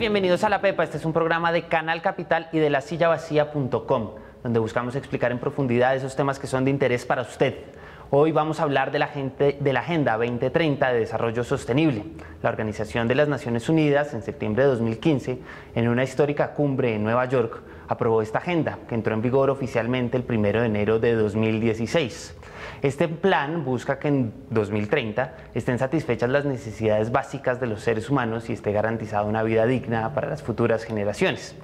bienvenidos a La Pepa. Este es un programa de Canal Capital y de lasillavacía.com, donde buscamos explicar en profundidad esos temas que son de interés para usted. Hoy vamos a hablar de la Agenda 2030 de Desarrollo Sostenible. La Organización de las Naciones Unidas, en septiembre de 2015, en una histórica cumbre en Nueva York, aprobó esta agenda, que entró en vigor oficialmente el 1 de enero de 2016. Este plan busca que en 2030 estén satisfechas las necesidades básicas de los seres humanos y esté garantizada una vida digna para las futuras generaciones.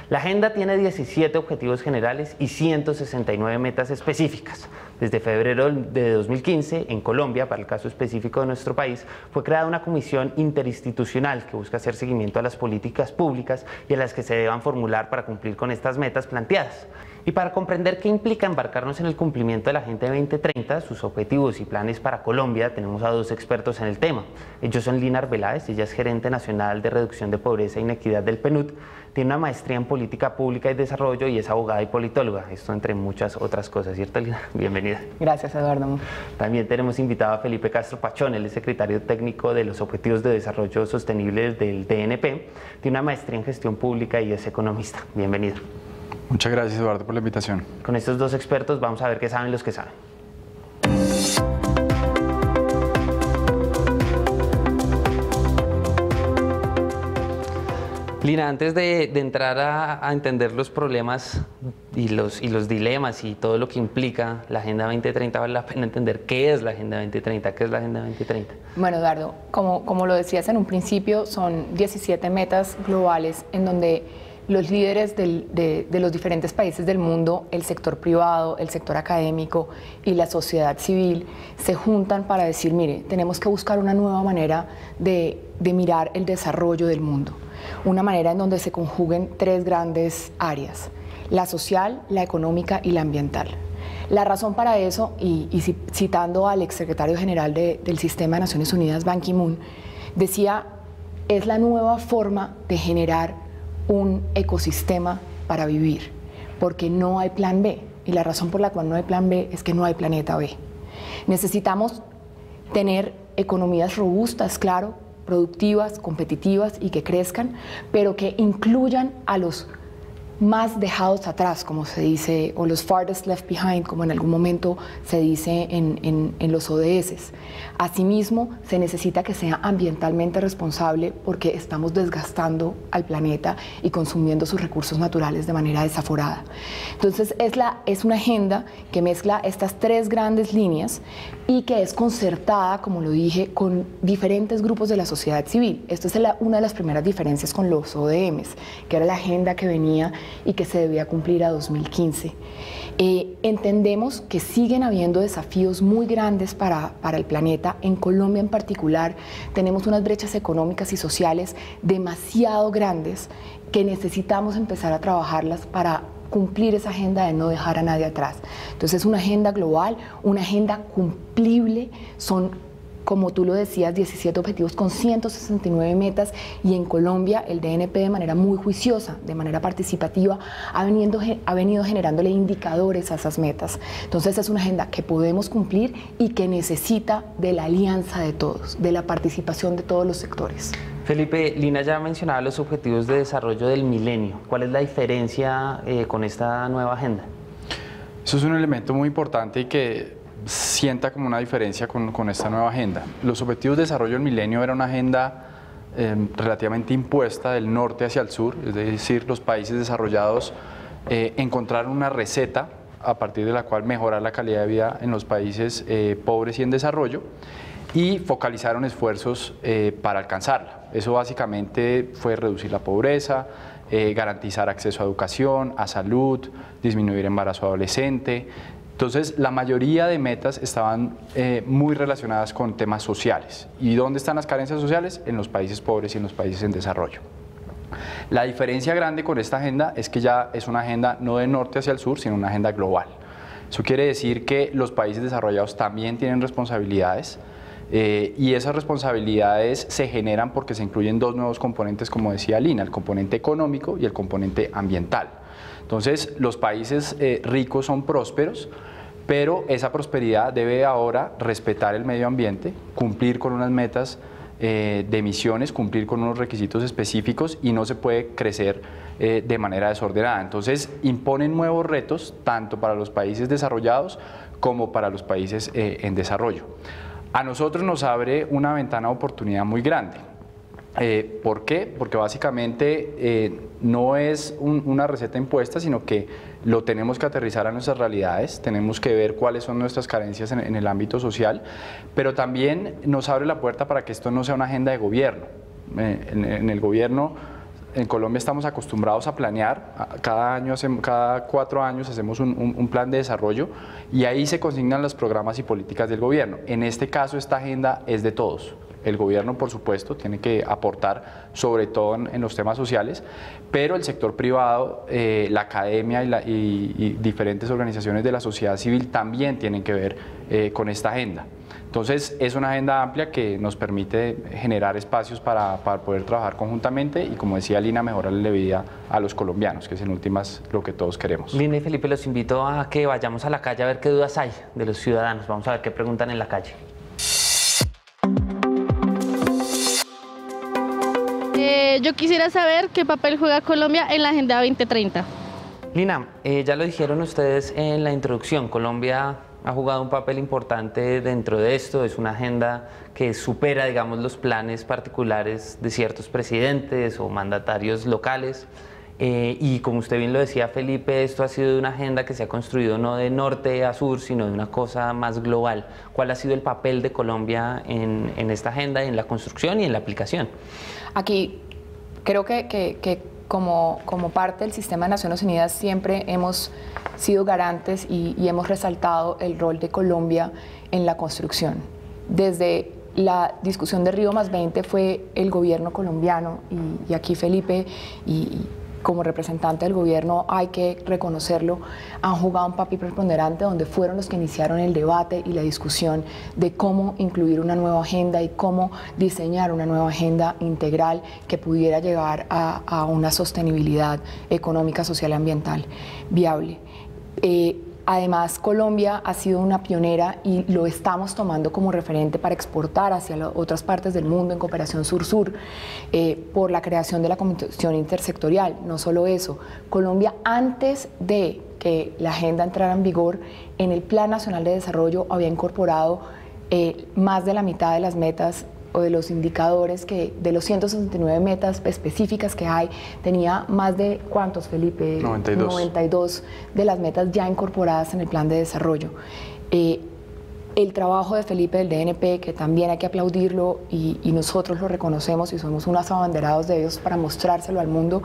La agenda tiene 17 objetivos generales y 169 metas específicas. Desde febrero de 2015, en Colombia, para el caso específico de nuestro país, fue creada una comisión interinstitucional que busca hacer seguimiento a las políticas públicas y a las que se deban formular para cumplir con estas metas planteadas. Y para comprender qué implica embarcarnos en el cumplimiento de la Agenda 2030, sus objetivos y planes para Colombia, tenemos a dos expertos en el tema. Ellos son Lina Arbeláez, ella es gerente nacional de reducción de pobreza e inequidad del PNUD, tiene una maestría en política pública y desarrollo y es abogada y politóloga, esto entre muchas otras cosas, ¿cierto, Lina? Bienvenida. Gracias, Eduardo. También tenemos invitado a Felipe Castro Pachón, él es secretario técnico de los Objetivos de Desarrollo Sostenible del DNP, tiene una maestría en gestión pública y es economista. Bienvenido. Muchas gracias, Eduardo, por la invitación. Con estos dos expertos vamos a ver qué saben los que saben. Lina, antes de entrar a entender los problemas y los dilemas y todo lo que implica la Agenda 2030, vale la pena entender qué es la Agenda 2030, qué es la Agenda 2030. Bueno, Eduardo, como lo decías en un principio, son 17 metas globales en donde los líderes de los diferentes países del mundo, el sector privado, el sector académico y la sociedad civil se juntan para decir, mire, tenemos que buscar una nueva manera de mirar el desarrollo del mundo. Una manera en donde se conjuguen tres grandes áreas, la social, la económica y la ambiental. La razón para eso, y citando al exsecretario general del Sistema de Naciones Unidas, Ban Ki-moon, decía, es la nueva forma de generar un ecosistema para vivir, porque no hay plan B, y la razón por la cual no hay plan B es que no hay planeta B. Necesitamos tener economías robustas, claro, productivas, competitivas y que crezcan, pero que incluyan a los más dejados atrás, como se dice, o los farthest left behind, como en algún momento se dice en los ODS. Asimismo, se necesita que sea ambientalmente responsable porque estamos desgastando al planeta y consumiendo sus recursos naturales de manera desaforada. Entonces, es una agenda que mezcla estas tres grandes líneas y que es concertada, como lo dije, con diferentes grupos de la sociedad civil. Esto es una de las primeras diferencias con los ODMs, que era la agenda que venía y que se debía cumplir a 2015. Entendemos que siguen habiendo desafíos muy grandes para el planeta. En Colombia en particular tenemos unas brechas económicas y sociales demasiado grandes que necesitamos empezar a trabajarlas para cumplir esa agenda de no dejar a nadie atrás. Entonces es una agenda global, una agenda cumplible, son, como tú lo decías, 17 objetivos con 169 metas y en Colombia el DNP de manera muy juiciosa, de manera participativa, ha venido generándole indicadores a esas metas. Entonces es una agenda que podemos cumplir y que necesita de la alianza de todos, de la participación de todos los sectores. Felipe, Lina ya mencionaba los objetivos de desarrollo del milenio. ¿Cuál es la diferencia con esta nueva agenda? Eso es un elemento muy importante y que sienta como una diferencia con esta nueva agenda. Los objetivos de desarrollo del milenio era una agenda relativamente impuesta del norte hacia el sur, es decir, los países desarrollados encontraron una receta a partir de la cual mejorar la calidad de vida en los países pobres y en desarrollo y focalizaron esfuerzos para alcanzarla. Eso básicamente fue reducir la pobreza, garantizar acceso a educación, a salud, disminuir embarazo adolescente. Entonces, la mayoría de metas estaban muy relacionadas con temas sociales. ¿Y dónde están las carencias sociales? En los países pobres y en los países en desarrollo. La diferencia grande con esta agenda es que ya es una agenda no de norte hacia el sur, sino una agenda global. Eso quiere decir que los países desarrollados también tienen responsabilidades y esas responsabilidades se generan porque se incluyen dos nuevos componentes, como decía Lina, el componente económico y el componente ambiental. Entonces, los países ricos son prósperos, pero esa prosperidad debe ahora respetar el medio ambiente, cumplir con unas metas de emisiones, cumplir con unos requisitos específicos y no se puede crecer de manera desordenada. Entonces imponen nuevos retos tanto para los países desarrollados como para los países en desarrollo. A nosotros nos abre una ventana de oportunidad muy grande. ¿Por qué? Porque básicamente no es una receta impuesta, sino que lo tenemos que aterrizar a nuestras realidades, tenemos que ver cuáles son nuestras carencias en el ámbito social, pero también nos abre la puerta para que esto no sea una agenda de gobierno. En el gobierno, en Colombia estamos acostumbrados a planear, cada 4 años hacemos un plan de desarrollo y ahí se consignan los programas y políticas del gobierno. En este caso, esta agenda es de todos. El gobierno, por supuesto, tiene que aportar, sobre todo en los temas sociales, pero el sector privado, la academia y diferentes organizaciones de la sociedad civil también tienen que ver con esta agenda. Entonces, es una agenda amplia que nos permite generar espacios para poder trabajar conjuntamente y, como decía Lina, mejorarle la vida a los colombianos, que es en últimas lo que todos queremos. Lina y Felipe, los invito a que vayamos a la calle a ver qué dudas hay de los ciudadanos. Vamos a ver qué preguntan en la calle. Yo quisiera saber qué papel juega Colombia en la Agenda 2030. Lina, ya lo dijeron ustedes en la introducción, Colombia ha jugado un papel importante dentro de esto, es una agenda que supera, digamos, los planes particulares de ciertos presidentes o mandatarios locales. Y como usted bien lo decía, Felipe, esto ha sido una agenda que se ha construido no de norte a sur, sino de una cosa más global. ¿Cuál ha sido el papel de Colombia en esta agenda, en la construcción y en la aplicación? Aquí creo que como parte del sistema de Naciones Unidas siempre hemos sido garantes y hemos resaltado el rol de Colombia en la construcción. Desde la discusión de Río+20 fue el gobierno colombiano y aquí Felipe y como representante del gobierno hay que reconocerlo, han jugado un papel preponderante donde fueron los que iniciaron el debate y la discusión de cómo incluir una nueva agenda y cómo diseñar una nueva agenda integral que pudiera llegar a una sostenibilidad económica, social y ambiental viable. Además, Colombia ha sido una pionera y lo estamos tomando como referente para exportar hacia otras partes del mundo en cooperación sur-sur por la creación de la Comisión Intersectorial. No solo eso, Colombia antes de que la agenda entrara en vigor, en el Plan Nacional de Desarrollo había incorporado más de la mitad de las metas o de los indicadores que de los 169 metas específicas que hay, tenía más de, ¿cuántos, Felipe? 92. 92 de las metas ya incorporadas en el plan de desarrollo. El trabajo de Felipe del DNP, que también hay que aplaudirlo y nosotros lo reconocemos y somos unos abanderados de ellos para mostrárselo al mundo,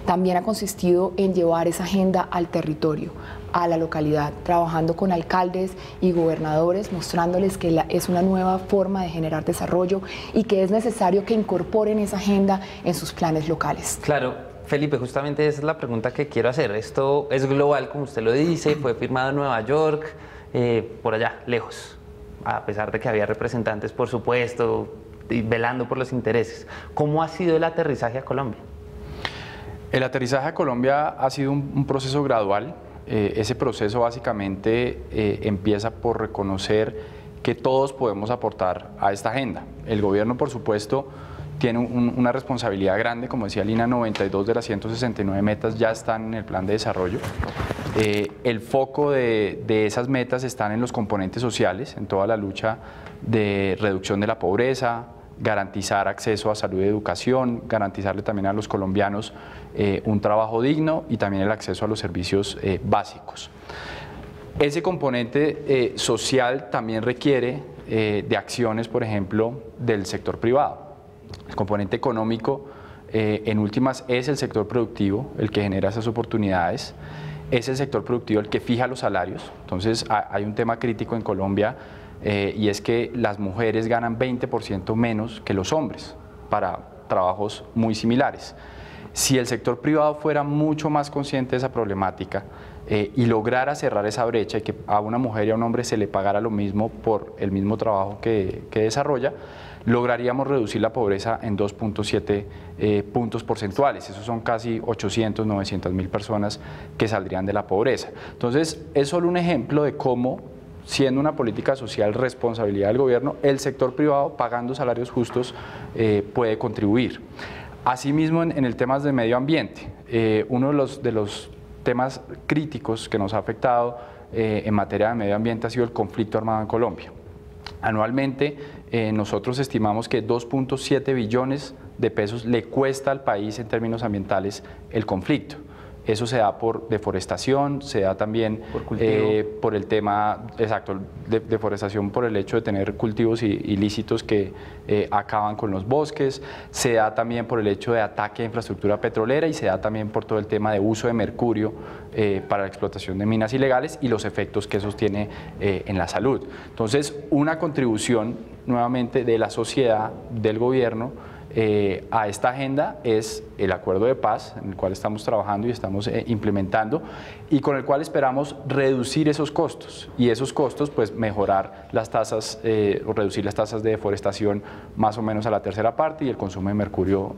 también ha consistido en llevar esa agenda al territorio, a la localidad, trabajando con alcaldes y gobernadores, mostrándoles que es una nueva forma de generar desarrollo y que es necesario que incorporen esa agenda en sus planes locales. Claro, Felipe, justamente esa es la pregunta que quiero hacer. Esto es global, como usted lo dice, fue firmado en Nueva York, por allá, lejos, a pesar de que había representantes, por supuesto, y velando por los intereses. ¿Cómo ha sido el aterrizaje a Colombia? El aterrizaje a Colombia ha sido un proceso gradual. Ese proceso básicamente empieza por reconocer que todos podemos aportar a esta agenda. El gobierno, por supuesto, tiene una responsabilidad grande, como decía Lina, 92 de las 169 metas ya están en el plan de desarrollo. El foco de esas metas están en los componentes sociales, en toda la lucha de reducción de la pobreza, garantizar acceso a salud y educación, garantizarle también a los colombianos un trabajo digno y también el acceso a los servicios básicos. Ese componente social también requiere de acciones, por ejemplo, del sector privado. El componente económico, en últimas, es el sector productivo el que genera esas oportunidades, es el sector productivo el que fija los salarios. Entonces, hay un tema crítico en Colombia y es que las mujeres ganan 20% menos que los hombres para trabajos muy similares. Si el sector privado fuera mucho más consciente de esa problemática y lograra cerrar esa brecha y que a una mujer y a un hombre se le pagara lo mismo por el mismo trabajo que desarrolla, lograríamos reducir la pobreza en 2.7 puntos porcentuales. Esos son casi 800, 900 mil personas que saldrían de la pobreza. Entonces, es solo un ejemplo de cómo siendo una política social responsabilidad del gobierno, el sector privado, pagando salarios justos, puede contribuir. Asimismo, en el tema de medio ambiente, uno de los temas críticos que nos ha afectado en materia de medio ambiente ha sido el conflicto armado en Colombia. Anualmente, nosotros estimamos que 2.7 billones de pesos le cuesta al país en términos ambientales el conflicto. Eso se da por deforestación, se da también por el tema, exacto, deforestación por el hecho de tener cultivos ilícitos que acaban con los bosques, se da también por el hecho de ataque a infraestructura petrolera y se da también por todo el tema de uso de mercurio para la explotación de minas ilegales y los efectos que eso tiene en la salud. Entonces, una contribución nuevamente de la sociedad, del gobierno, a esta agenda es el acuerdo de paz en el cual estamos trabajando y estamos implementando y con el cual esperamos reducir esos costos y esos costos pues mejorar las tasas o reducir las tasas de deforestación más o menos a la tercera parte y el consumo de mercurio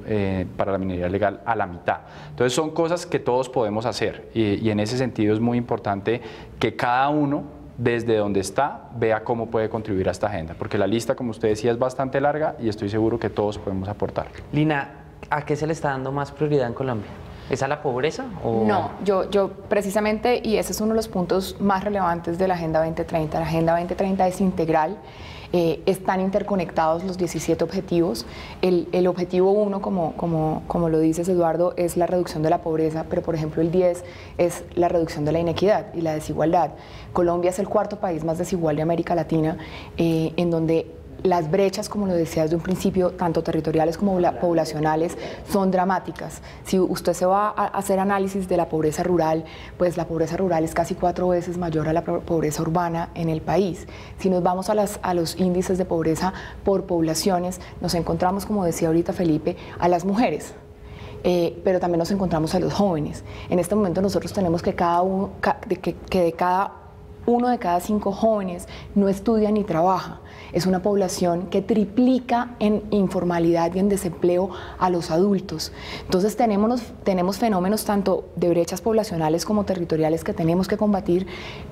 para la minería legal a la mitad. Entonces son cosas que todos podemos hacer y en ese sentido es muy importante que cada uno desde donde está, vea cómo puede contribuir a esta agenda, porque la lista, como usted decía, es bastante larga y estoy seguro que todos podemos aportar. Lina, ¿a qué se le está dando más prioridad en Colombia? ¿Es a la pobreza? O... No, yo precisamente, y ese es uno de los puntos más relevantes de la Agenda 2030, la Agenda 2030 es integral. Están interconectados los 17 objetivos. El objetivo 1, como lo dices, Eduardo, es la reducción de la pobreza, pero por ejemplo el 10 es la reducción de la inequidad y la desigualdad. Colombia es el cuarto país más desigual de América Latina, en donde las brechas, como lo decía desde un principio, tanto territoriales como poblacionales, son dramáticas. Si usted se va a hacer análisis de la pobreza rural, pues la pobreza rural es casi 4 veces mayor a la pobreza urbana en el país. Si nos vamos a los índices de pobreza por poblaciones, nos encontramos, como decía ahorita Felipe, a las mujeres. Pero también nos encontramos a los jóvenes. En este momento nosotros tenemos que de cada uno de cada 5 jóvenes no estudia ni trabaja. Es una población que triplica en informalidad y en desempleo a los adultos. Entonces tenemos fenómenos tanto de brechas poblacionales como territoriales que tenemos que combatir,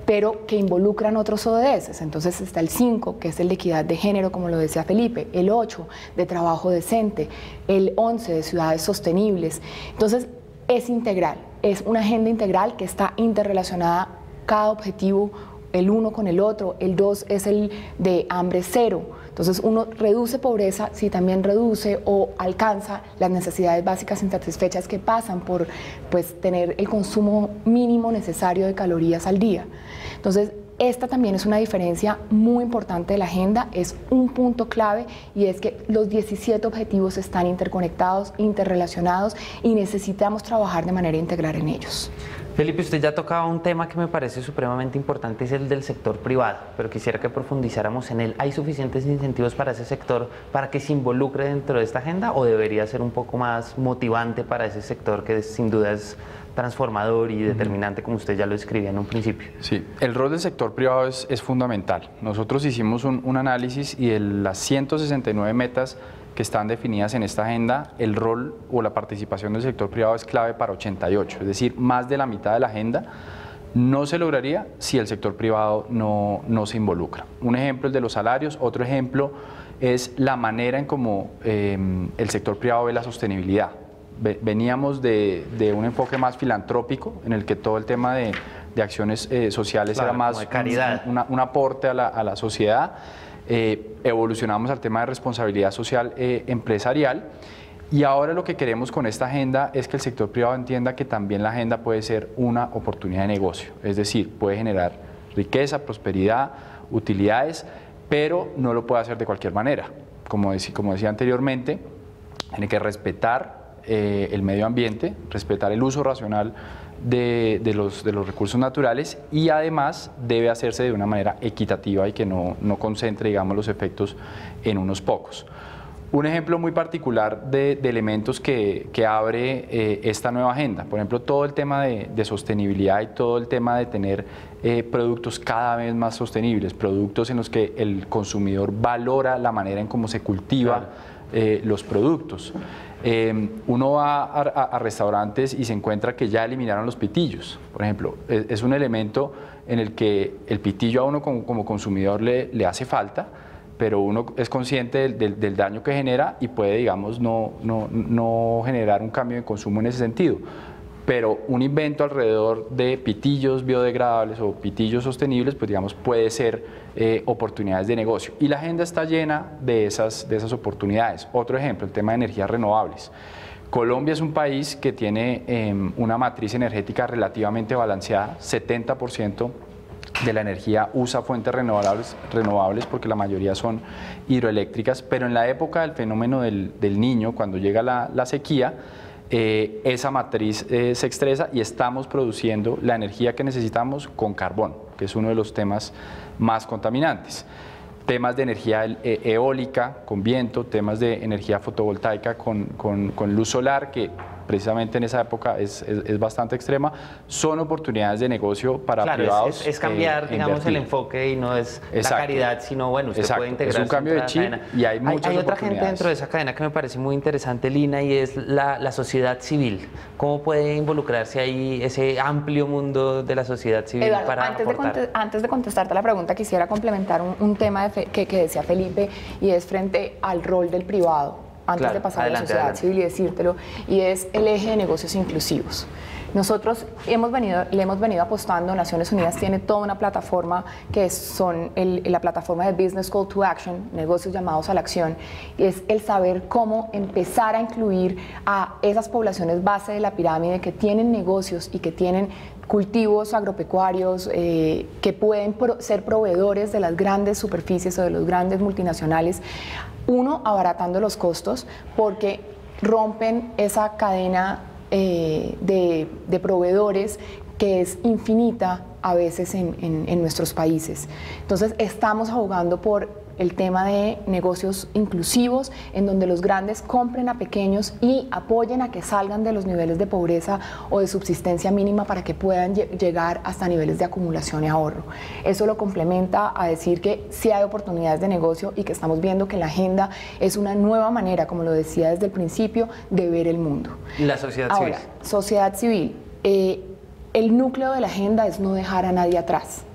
pero que involucran otros ODS. Entonces está el 5, que es el de equidad de género, como lo decía Felipe, el 8 de trabajo decente, el 11 de ciudades sostenibles. Entonces es integral, es una agenda integral que está interrelacionada cada objetivo, el 1 con el otro, el 2 es el de hambre cero. Entonces uno reduce pobreza si también reduce o alcanza las necesidades básicas insatisfechas que pasan por pues, tener el consumo mínimo necesario de calorías al día. Entonces esta también es una diferencia muy importante de la agenda, es un punto clave y es que los 17 objetivos están interconectados, interrelacionados y necesitamos trabajar de manera integral en ellos. Felipe, usted ya tocaba un tema que me parece supremamente importante, es el del sector privado, pero quisiera que profundizáramos en él. ¿Hay suficientes incentivos para ese sector para que se involucre dentro de esta agenda o debería ser un poco más motivante para ese sector que sin duda es transformador y determinante, como usted ya lo describía en un principio? Sí, el rol del sector privado es fundamental. Nosotros hicimos un análisis y de las 169 metas que están definidas en esta agenda, el rol o la participación del sector privado es clave para 88, es decir, más de la mitad de la agenda no se lograría si el sector privado no se involucra. Un ejemplo es el de los salarios, otro ejemplo es la manera en cómo el sector privado ve la sostenibilidad. Veníamos de un enfoque más filantrópico, en el que todo el tema de acciones sociales era más un aporte a la sociedad. Evolucionamos al tema de responsabilidad social empresarial y ahora lo que queremos con esta agenda es que el sector privado entienda que también la agenda puede ser una oportunidad de negocio, es decir, puede generar riqueza, prosperidad, utilidades, pero no lo puede hacer de cualquier manera. Como decía anteriormente, tiene que respetar el medio ambiente, respetar el uso racional de los recursos naturales y además debe hacerse de una manera equitativa y que no concentre, digamos, los efectos en unos pocos. Un ejemplo muy particular de elementos que abre esta nueva agenda, por ejemplo, todo el tema de sostenibilidad y todo el tema de tener productos cada vez más sostenibles, productos en los que el consumidor valora la manera en cómo se cultiva los productos. Uno va a restaurantes y se encuentra que ya eliminaron los pitillos, por ejemplo, es un elemento en el que el pitillo a uno como consumidor le hace falta, pero uno es consciente del daño que genera y puede, digamos, no generar un cambio de consumo en ese sentido. Pero un invento alrededor de pitillos biodegradables o pitillos sostenibles, pues digamos, puede ser oportunidades de negocio. Y la agenda está llena de esas oportunidades. Otro ejemplo, el tema de energías renovables. Colombia es un país que tiene una matriz energética relativamente balanceada, 70% de la energía usa fuentes renovables porque la mayoría son hidroeléctricas, pero en la época del fenómeno del Niño, cuando llega la sequía, esa matriz se estresa y estamos produciendo la energía que necesitamos con carbón, que es uno de los temas más contaminantes. Temas de energía eólica con viento, temas de energía fotovoltaica con luz solar, que precisamente en esa época es bastante extrema, son oportunidades de negocio para privados. Es cambiar, digamos, el enfoque y no es la caridad, sino, bueno, usted puede integrar. Es un cambio de chip y hay muchas Hay otra gente dentro de esa cadena que me parece muy interesante, Lina, y es la sociedad civil. ¿Cómo puede involucrarse ahí ese amplio mundo de la sociedad civil Eduardo, para aportar? Antes de contestarte la pregunta, quisiera complementar un tema que decía Felipe, y es frente al rol del privado. Antes de pasar a la sociedad civil y decírtelo, y es el eje de negocios inclusivos. Nosotros le hemos venido apostando, Naciones Unidas tiene toda una plataforma que son la plataforma de Business Call to Action, negocios llamados a la acción, y es el saber cómo empezar a incluir a esas poblaciones base de la pirámide que tienen negocios y que tienen cultivos agropecuarios que pueden ser proveedores de las grandes superficies o de los grandes multinacionales. Uno, abaratando los costos porque rompen esa cadena de proveedores que es infinita a veces en nuestros países. Entonces estamos abogando por el tema de negocios inclusivos, en donde los grandes compren a pequeños y apoyen a que salgan de los niveles de pobreza o de subsistencia mínima para que puedan llegar hasta niveles de acumulación y ahorro. Eso lo complementa a decir que sí hay oportunidades de negocio y que estamos viendo que la agenda es una nueva manera, como lo decía desde el principio, de ver el mundo. La sociedad civil. Ahora, sociedad civil. El núcleo de la agenda es no dejar a nadie atrás.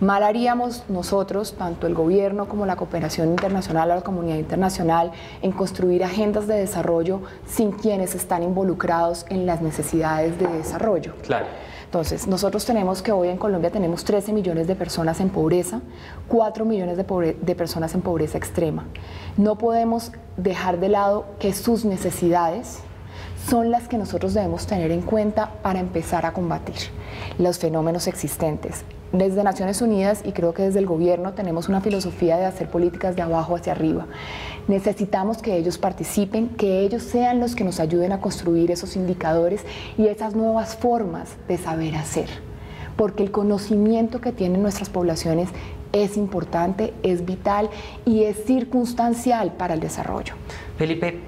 Mal haríamos nosotros, tanto el gobierno como la cooperación internacional o la comunidad internacional, en construir agendas de desarrollo sin quienes están involucrados en las necesidades de desarrollo. Claro. Entonces, nosotros tenemos que hoy en Colombia tenemos 13 millones de personas en pobreza, 4 millones de personas en pobreza extrema. No podemos dejar de lado que sus necesidades son las que nosotros debemos tener en cuenta para empezar a combatir los fenómenos existentes. Desde Naciones Unidas y creo que desde el gobierno tenemos una filosofía de hacer políticas de abajo hacia arriba. Necesitamos que ellos participen, que ellos sean los que nos ayuden a construir esos indicadores y esas nuevas formas de saber hacer. Porque el conocimiento que tienen nuestras poblaciones es importante, es vital y es circunstancial para el desarrollo. Felipe,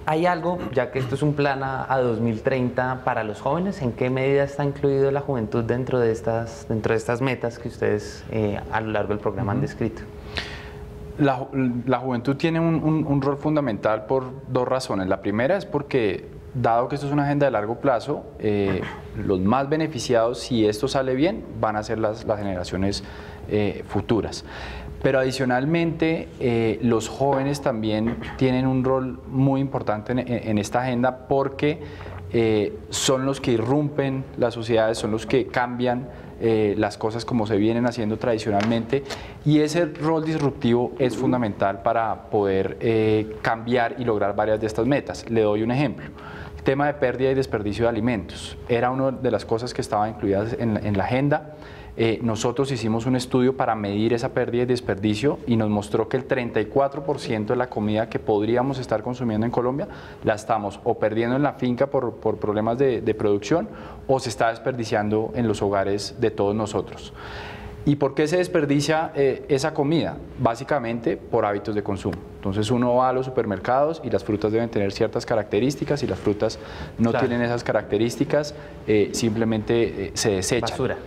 ¿hay algo, ya que esto es un plan a 2030 para los jóvenes? ¿En qué medida está incluido la juventud dentro de estas metas que ustedes a lo largo del programa han descrito? La juventud tiene un rol fundamental por dos razones. La primera es porque, dado que esto es una agenda de largo plazo, los más beneficiados, si esto sale bien, van a ser las generaciones futuras. Pero adicionalmente, los jóvenes también tienen un rol muy importante en esta agenda porque son los que irrumpen las sociedades, son los que cambian las cosas como se vienen haciendo tradicionalmente, y ese rol disruptivo es fundamental para poder cambiar y lograr varias de estas metas. Le doy un ejemplo. El tema de pérdida y desperdicio de alimentos era una de las cosas que estaban incluidas en la agenda. Nosotros hicimos un estudio para medir esa pérdida y desperdicio y nos mostró que el 34% de la comida que podríamos estar consumiendo en Colombia la estamos o perdiendo en la finca por problemas de producción o se está desperdiciando en los hogares de todos nosotros. ¿Y por qué se desperdicia esa comida? Básicamente por hábitos de consumo. Entonces uno va a los supermercados y las frutas deben tener ciertas características y las frutas no tienen esas características, simplemente se desechan. Basura.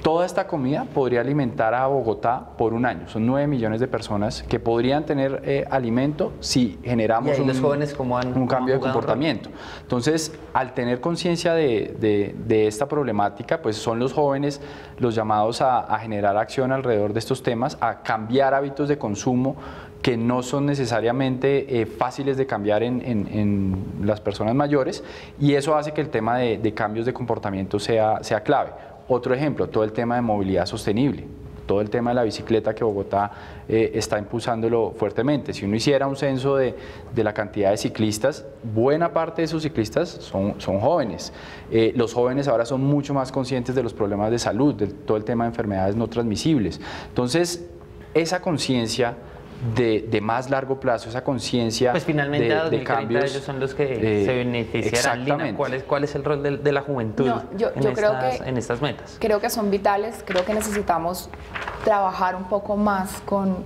Toda esta comida podría alimentar a Bogotá por un año. Son 9 millones de personas que podrían tener alimento si generamos los jóvenes un cambio de comportamiento. Entonces, al tener conciencia de esta problemática, pues son los jóvenes los llamados a generar acción alrededor de estos temas, a cambiar hábitos de consumo que no son necesariamente fáciles de cambiar en las personas mayores, y eso hace que el tema de cambios de comportamiento sea clave. Otro ejemplo, todo el tema de movilidad sostenible, todo el tema de la bicicleta que Bogotá está impulsándolo fuertemente. Si uno hiciera un censo de la cantidad de ciclistas, buena parte de esos ciclistas son jóvenes. Los jóvenes ahora son mucho más conscientes de los problemas de salud, de todo el tema de enfermedades no transmisibles. Entonces, esa conciencia de más largo plazo, esa conciencia pues finalmente a 2030 de cambios, ellos son los que se beneficiarán. Lina, ¿cuál es el rol de la juventud en estas metas? Creo que son vitales, creo que necesitamos trabajar un poco más con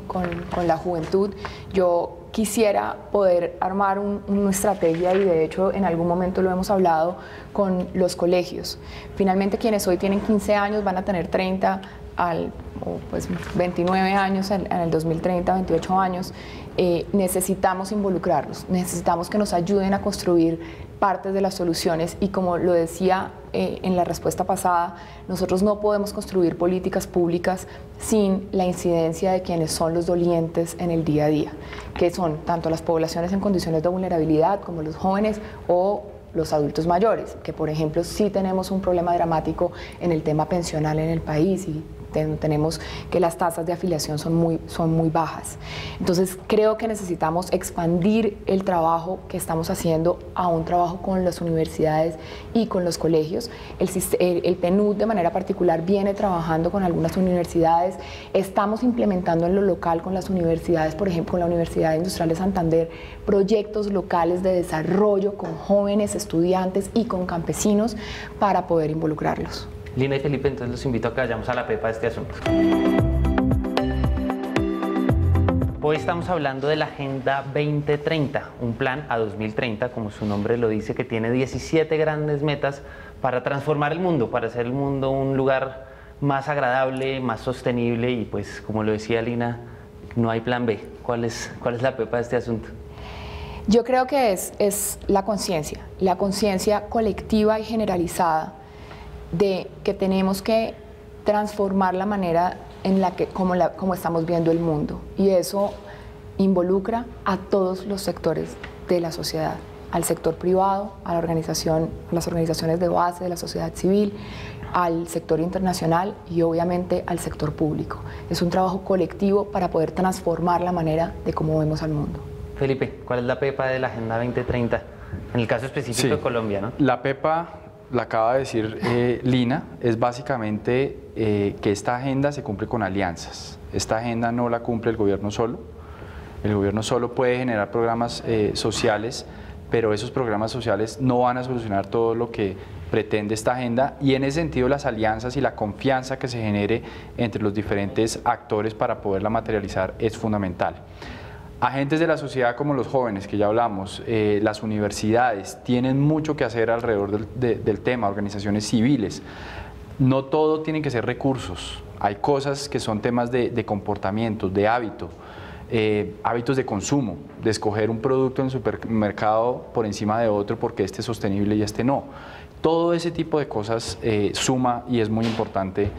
la juventud. Yo quisiera poder armar una estrategia, y de hecho en algún momento lo hemos hablado con los colegios. Finalmente quienes hoy tienen 15 años van a tener 30 pues 29 años en el 2030, 28 años. Necesitamos involucrarlos, necesitamos que nos ayuden a construir partes de las soluciones, y como lo decía en la respuesta pasada, nosotros no podemos construir políticas públicas sin la incidencia de quienes son los dolientes en el día a día, que son tanto las poblaciones en condiciones de vulnerabilidad como los jóvenes o los adultos mayores, que por ejemplo sí tenemos un problema dramático en el tema pensional en el país, y tenemos que las tasas de afiliación son muy bajas. Entonces creo que necesitamos expandir el trabajo que estamos haciendo a un trabajo con las universidades y con los colegios. El PNUD de manera particular viene trabajando con algunas universidades, estamos implementando en lo local con las universidades, por ejemplo con la Universidad Industrial de Santander, proyectos locales de desarrollo con jóvenes, estudiantes y con campesinos para poder involucrarlos. Lina y Felipe, entonces los invito a que vayamos a la pepa de este asunto. Hoy estamos hablando de la Agenda 2030, un plan a 2030, como su nombre lo dice, que tiene 17 grandes metas para transformar el mundo, para hacer el mundo un lugar más agradable, más sostenible, y pues como lo decía Lina, no hay plan B. ¿Cuál es la pepa de este asunto? Yo creo que es la conciencia colectiva y generalizada de que tenemos que transformar la manera en la que como estamos viendo el mundo, y eso involucra a todos los sectores de la sociedad, al sector privado, a las organizaciones de base de la sociedad civil, al sector internacional y obviamente al sector público. Es un trabajo colectivo para poder transformar la manera de cómo vemos al mundo. Felipe, ¿cuál es la pepa de la Agenda 2030? En el caso específico de Colombia, ¿no? La pepa, la acaba de decir Lina, es básicamente que esta agenda se cumple con alianzas. Esta agenda no la cumple el gobierno solo. El gobierno solo puede generar programas sociales, pero esos programas sociales no van a solucionar todo lo que pretende esta agenda, y en ese sentido las alianzas y la confianza que se genere entre los diferentes actores para poderla materializar es fundamental. Agentes de la sociedad como los jóvenes, que ya hablamos, las universidades, tienen mucho que hacer alrededor del tema, organizaciones civiles. No todo tienen que ser recursos, hay cosas que son temas de comportamiento, de hábito, hábitos de consumo, de escoger un producto en el supermercado por encima de otro porque este es sostenible y este no. Todo ese tipo de cosas suma, y es muy importante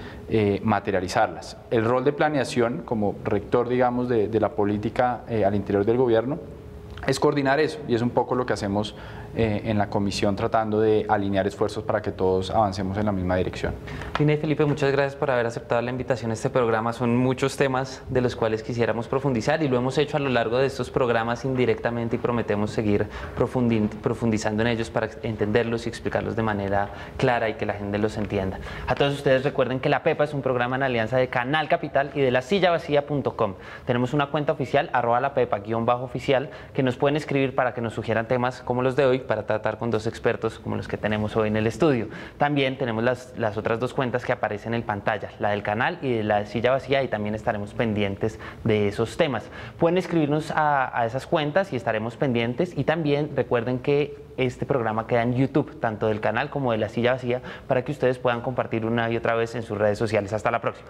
materializarlas. El rol de planeación como rector, digamos, de la política al interior del gobierno es coordinar eso, y es un poco lo que hacemos en la comisión, tratando de alinear esfuerzos para que todos avancemos en la misma dirección. Lina y Felipe, muchas gracias por haber aceptado la invitación a este programa. Son muchos temas de los cuales quisiéramos profundizar, y lo hemos hecho a lo largo de estos programas indirectamente, y prometemos seguir profundizando en ellos para entenderlos y explicarlos de manera clara y que la gente los entienda. A todos ustedes recuerden que La Pepa es un programa en alianza de Canal Capital y de lasillavacía.com. Tenemos una cuenta oficial, @lapepa_oficial, que nos nos pueden escribir para que nos sugieran temas como los de hoy, para tratar con dos expertos como los que tenemos hoy en el estudio. También tenemos las otras dos cuentas que aparecen en pantalla, la del canal y de la de Silla Vacía, y también estaremos pendientes de esos temas. Pueden escribirnos a esas cuentas y estaremos pendientes, y también recuerden que este programa queda en YouTube, tanto del canal como de la Silla Vacía, para que ustedes puedan compartir una y otra vez en sus redes sociales. Hasta la próxima.